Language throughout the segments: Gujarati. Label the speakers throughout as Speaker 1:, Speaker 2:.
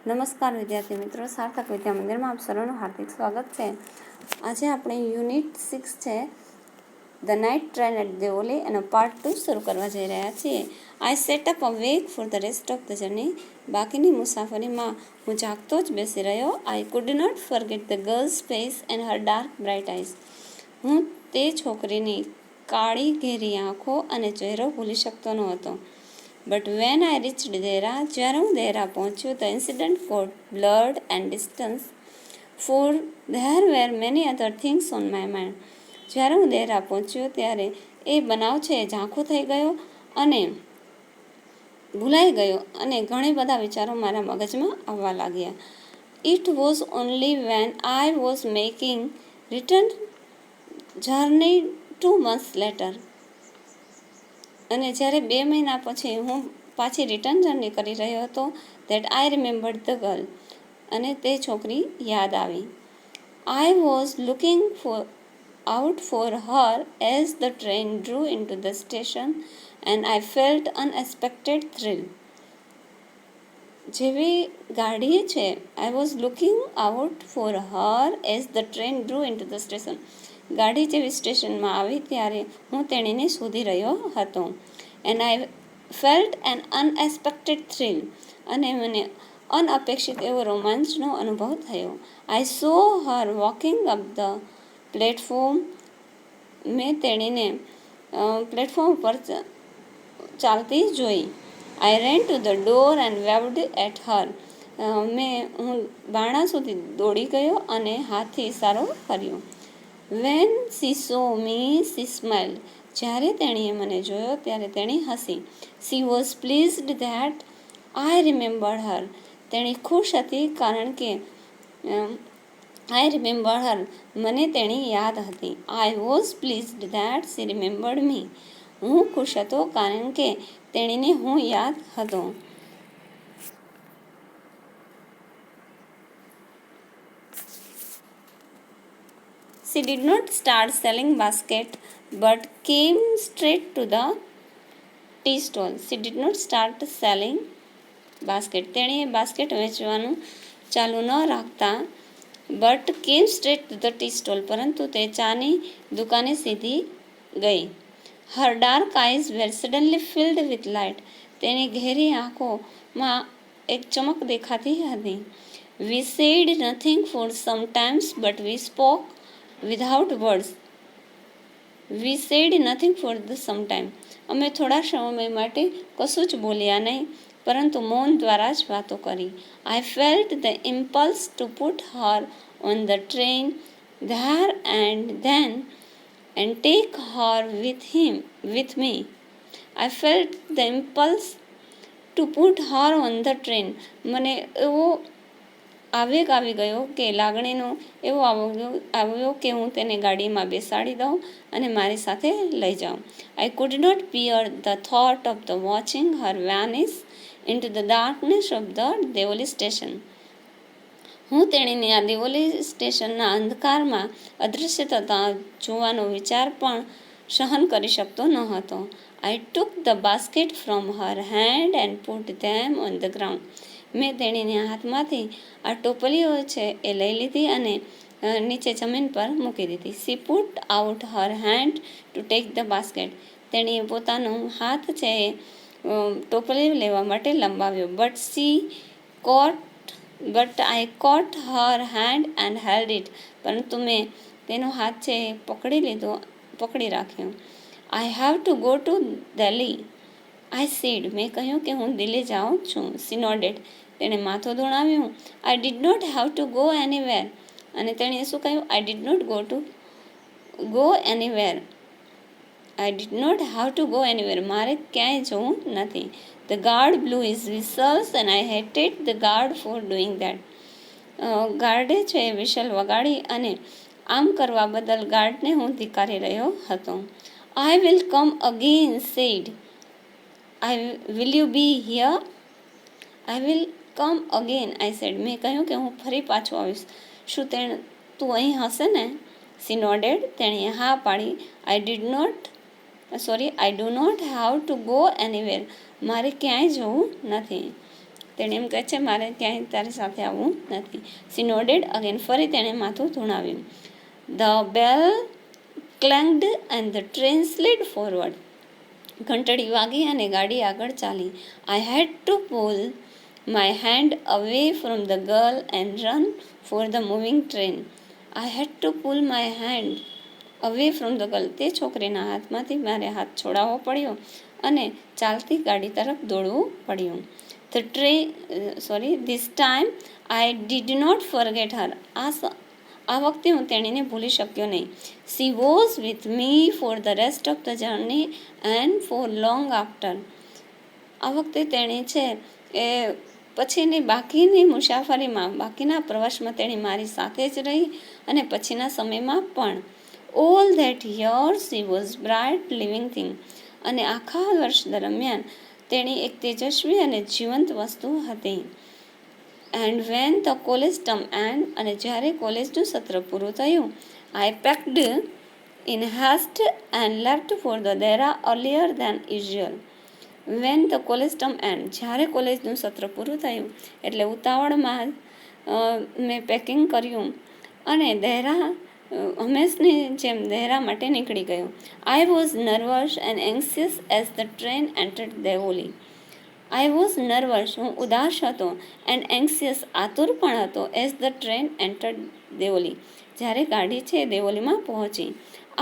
Speaker 1: નમસ્કાર વિદ્યાર્થી મિત્રો, સાર્થક વિદ્યા મંદિરમાં આપ સર્વનું હાર્દિક સ્વાગત છે. આજે આપણે યુનિટ 6 છે the night train at Deoli અને પાર્ટ 2 શરૂ કરવા જઈ રહ્યા છીએ. I sat up awake for the rest of the journey. બાકીની મુસાફરીમાં હું જાગતો જ બેસી રહ્યો. I could not forget the girl's face and her dark bright eyes. હું તે છોકરીની કાળી ઘેરી આંખો અને ચહેરો ભૂલી શકતો ન હતો. But when I reached Dehra, જ્યારે હું દેરા પહોંચ્યો, the incident got blurred and distance, for there were many other things on my mind. જ્યારે હું દેરા પહોંચ્યો ત્યારે એ બનાવ છે ઝાંખો થઈ ગયો અને ભૂલાઈ ગયો અને ઘણી બધા વિચારો મારા મગજમાં આવવા લાગ્યા. It was only when I was making return journey 2 months letter. અને જ્યારે 2 મહિના પછી હું પાછી રિટર્ન જર્ની કરી રહ્યો હતો, that I remembered the girl. અને તે છોકરી યાદ આવી. I was looking out for her as the train drew into the station and I felt unexpected thrill. જેવી ગાડીએ છે, I was looking out for her as the train drew into the station. ગાડી જેવી સ્ટેશનમાં આવી ત્યારે હું તેણીને શોધી રહ્યો હતો. And I felt an unexpected thrill. અને મને અનઅપેક્ષિત એવો રોમાંચનો અનુભવ થયો. I saw her walking up the platform. મેં તેણીને પ્લેટફોર્મ પર ચાલતી જોઈ. I ran to the door and waved at her. હું બારણા સુધી દોડી ગયો અને હાથથી ઇશારો કર્યો. When she saw me she smiled. જ્યારે તેણીએ મને જોયો ત્યારે તેણી હસી. She was pleased that I remembered her. તેણી ખુશ હતી કારણ કે આઈ રિમેમ્બર્ડ હર. મને તેણી યાદ હતી. I was pleased that she remembered me. હું ખુશ હતો કારણ કે તેણીને હું યાદ હતો. She did not start selling basket but came straight to the tea stall. She did not start selling basket. તેણીએ બાસ્કેટ વેચવાનું ચાલુ ન રાખતા but came straight to the tea stall. પરંતુ તે ચાની દુકાને સીધી ગઈ. Her dark eyes were suddenly filled with light. તેની ઘેરી આંખોમાં એક ચમક દેખાતી હતી. We said nothing for some times but we spoke without words. We said nothing for the some time. અમે થોડા સમય માટે કશું જ બોલ્યા નહીં, પરંતુ મૌન દ્વારા જ વાતો કરી. આઈ felt the impulse two put Har on the train there and then and take her with me. I felt the impulse two put Har on the train. મને એવો આવેગ આવી ગયો કે લાગણીનો એવો આવ્યો કે હું તેને ગાડીમાં બેસાડી દઉં અને મારી સાથે લઈ જાઉં. I could not bear the thought of the watching her vanish into the darkness of the Deoli station. હું તેણીને આ દેવોલી સ્ટેશનના અંધકારમાં અદૃશ્ય થતાં જોવાનો વિચાર પણ સહન કરી શકતો ન હતો. I took the basket from her hand and put them on the ground. મેં તેણીના હાથમાંથી આ ટોપલીઓ છે એ લઈ લીધી અને નીચે જમીન પર મૂકી દીધી. She put out her hand to take the basket. તેણીએ પોતાનો હાથ છે એ ટોપલી લેવા માટે લંબાવ્યો. But I caught her hand and held it. પરંતુ મેં તેનો હાથ છે એ પકડી રાખ્યો. I have to go to Delhi, I said. મેં કહ્યું કે હું દિલ્હી જાઉં છું. She nodded. તેણે માથું ધુણાવ્યું. I did not have to go anywhere. અને તેણીએ શું કહ્યું? આઈ did not go anywhere. I did not have to go anywhere. મારે ક્યાંય જવું નથી. The guard blew his whistles and I hated the guard for doing that. ગાર્ડે છે વિશલ વગાડી અને આમ કરવા બદલ ગાર્ડને હું ધિક્કારી રહ્યો હતો. I will come again said. Will you be here? I will come again I said. મેં કહ્યું કે હું ફરી પાછો આવીશ. શું તું અહીં હશે ને? She nodded. તેણીએ હા પાડી. I do not have to go anywhere. મારે ક્યાંય જવું નથી. તેણે એમ કહે છે મારે ક્યાંય તારી સાથે આવવું નથી. સી નોડેડ અગેન, ફરી તેણે માથું ધુણાવ્યું. The bell clanged and the train slid forward. ઘંટડી વાગી અને ગાડી આગળ ચાલી. I had to pull my hand away from the girl and run for the moving train. I had to pull my hand away from the girl. તે છોકરીના હાથમાંથી મારે હાથ છોડાવવો પડ્યો અને ચાલતી ગાડી તરફ દોડવું પડ્યું. This time I did not forget her. આ વખતે હું તેણીને ભૂલી શક્યો નહીં. She was with me for the rest of the journey and for long after. આ વખતે તેણી છે એ પછીની બાકીની મુસાફરીમાં, બાકીના પ્રવાસમાં તેણી મારી સાથે જ રહી અને પછીના સમયમાં પણ. All that year she was bright living thing. અને આખા વર્ષ દરમિયાન તેણી એક તેજસ્વી અને જીવંત વસ્તુ હતી. And when the college term end. અને જ્યારે કોલેજનું સત્ર પૂરું થયું, I packed in haste and left for the Dehra earlier than usual. When the college term end. જ્યારે કોલેજનું સત્ર પૂરું થયું એટલે ઉતાવળમાં મેં પેકિંગ કર્યું અને હંમેશની જેમ દહેરા માટે નીકળી ગયો. I was nervous and anxious as the train entered Deoli. I was nervous, હું ઉદાસ હતો, એન્ડ એન્ગ્સિયસ, આતુર પણ હતો, as the train entered Deoli, જ્યારે ગાડી છે દેવોલીમાં પહોંચી.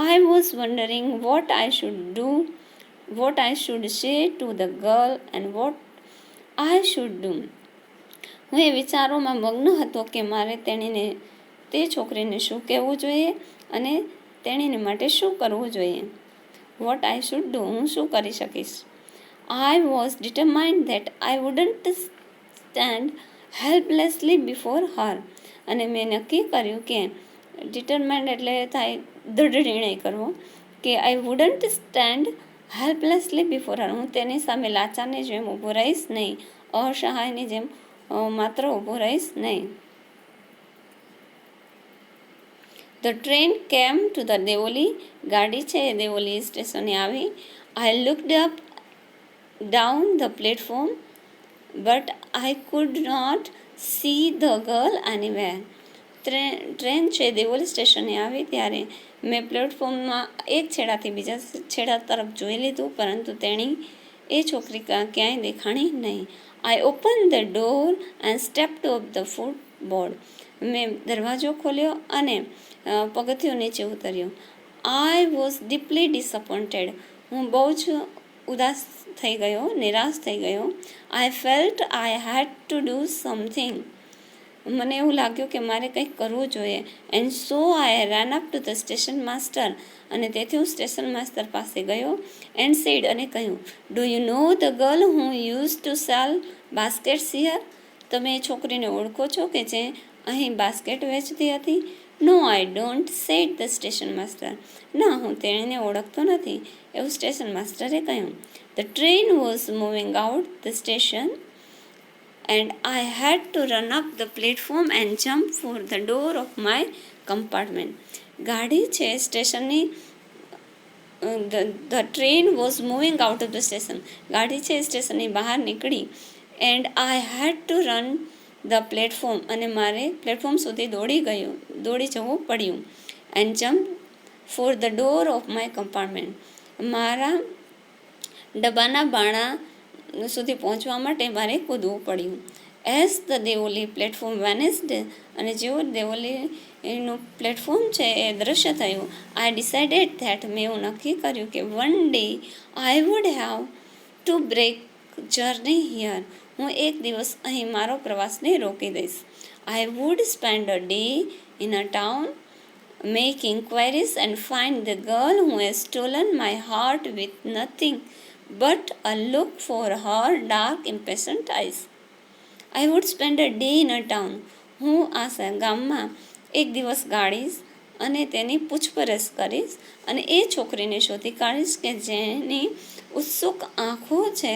Speaker 1: I was wondering what I should say to the girl and what I should do. હું એ વિચારોમાં મગ્ન હતો કે મારે તે છોકરીને શું કહેવું જોઈએ અને તેણીને માટે શું કરવું જોઈએ. વોટ આઈ શુડ ડુ, હું શું કરી શકીશ. I was determined that I wouldn't stand helplessly before her. અને મેં નક્કી કર્યું કે ડિટરમાઇન્ડ એટલે થાય દૃઢ નિર્ણય કરવો, કે આઈ વુડન્ટ સ્ટેન્ડ હેલ્પલેસલી બિફોર હર. હું તેની સામે લાચારની જેમ ઊભો રહીશ નહીં, અસહાયની જેમ માત્ર ઊભો રહીશ નહીં. The train came to the Deoli. ગાડી છે એ દેવોલી સ્ટેશને આવી. I looked up down the platform but I could not see the girl anywhere. Train છે દેવોલી સ્ટેશને આવી ત્યારે મેં પ્લેટફોર્મમાં એક છેડાથી બીજા છેડા તરફ જોઈ લીધું, પરંતુ તેણી એ છોકરી ક્યાંય દેખાણી નહીં. I open the door and stepped off the footboard. મેં દરવાજો ખોલ્યો અને પગથિયું નીચે ઉતર્યો. I was deeply disappointed. હું બહુ જ ઉદાસ થઈ ગયો, નિરાશ થઈ ગયો. I felt I had to do something. મને એવું લાગ્યું કે મારે કંઈક કરવું જોઈએ. And so I ran up to the station master. અને તેથી હું સ્ટેશન માસ્ટર પાસે ગયો. એન્ડ સેડ, અને કહ્યું, do you know the girl who use to sell baskets here. તમે એ છોકરીને ઓળખો છો કે જે અહીં બાસ્કેટ વેચતી હતી. No I don't, said the station master. ના, હું તેણીને ઓળખતો નથી, એવું સ્ટેશન માસ્ટરે કહ્યું. The train was moving out the station and I had to run up the platform and jump for the door of my compartment. ગાડી છે સ્ટેશનની, the train was moving out of the station. ગાડી છે સ્ટેશનની બહાર નીકળી. and I had to run the platform, અને મારે પ્લેટફોર્મ સુધી દોડી જવું પડ્યું. and jump for the door of my compartment. મારા ડબ્બાના બાણા સુધી પહોંચવા માટે મારે કૂદવું પડ્યું. As the Deoli platform vanished. અને જેવું દેવોલીનું પ્લેટફોર્મ છે એ દૃશ્ય થયું. I decided that. મેં એવું નક્કી કર્યું કે one day I would have to break journey here. હું એક દિવસ અહીં મારો પ્રવાસને રોકી દઈશ. I would spend a day in a town, make inquiries and find the girl who has stolen my heart with nothing but a look for her dark impatient eyes. I would spend a day in a town. હું આ ગામમાં એક દિવસ ગાળીશ અને તેની પૂછપરછ કરીશ અને એ છોકરીને શોધી કાઢીશ કે જેની ઉત્સુક આંખો છે,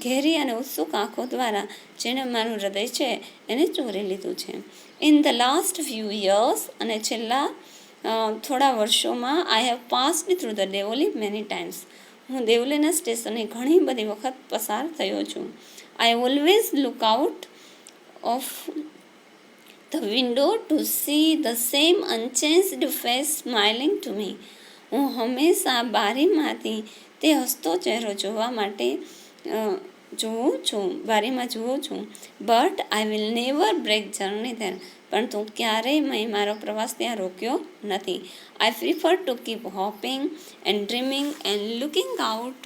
Speaker 1: ઘેરી અને ઉત્સુક આંખો દ્વારા જેને મારું હૃદય છે એને ચોરી લીધું છે. In the last few years. અને છેલ્લા થોડા વર્ષોમાં I have passed through the Deoli many times. હું દેવલીના સ્ટેશને ઘણી બધી વખત પસાર થયો છું. I always look out of the window to see the same unchanged face smiling to me. હું હંમેશા બારીમાંથી તે હસતો ચહેરો જોવા માટે બારીમાં જોઉં છું. But I will never break journey there. પરંતુ ક્યારેય મેં મારો પ્રવાસ ત્યાં રોક્યો નથી. I prefer to keep hoping and dreaming and looking out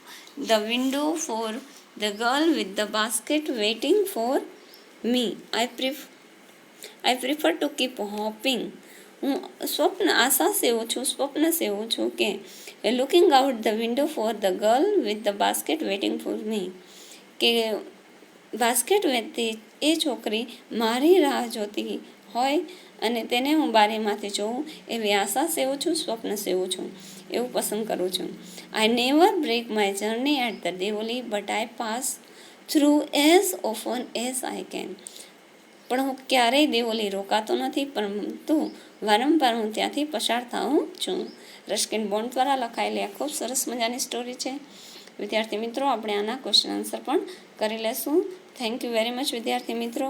Speaker 1: the window for the girl with the basket waiting for me. I prefer to keep hoping. હું આશા સેવું છું કે looking out the window for the girl with the basket waiting for me, કે બાસ્કેટ વેચતી એ છોકરી મારી રાહ જોતી હોય અને તેને હું બારીમાંથી જોઉં એવી આશા સેવું છું, સ્વપ્ન સેવું છું, એવું પસંદ કરું છું. I never break my journey at the Deoli but I pass through as often as I can. પણ હું ક્યારેય દેવોલી રોકાતો નથી, પરંતુ વારંવાર હું ત્યાંથી પસાર થાઉં છું. રસ્કિન બોન્ડ દ્વારા લખાયેલી આ ખૂબ સરસ મજાની સ્ટોરી છે. વિદ્યાર્થી મિત્રો, આપણે આના ક્વેશ્ચન આન્સર પણ કરી લેશું. થેન્ક યુ વેરી મચ વિદ્યાર્થી મિત્રો.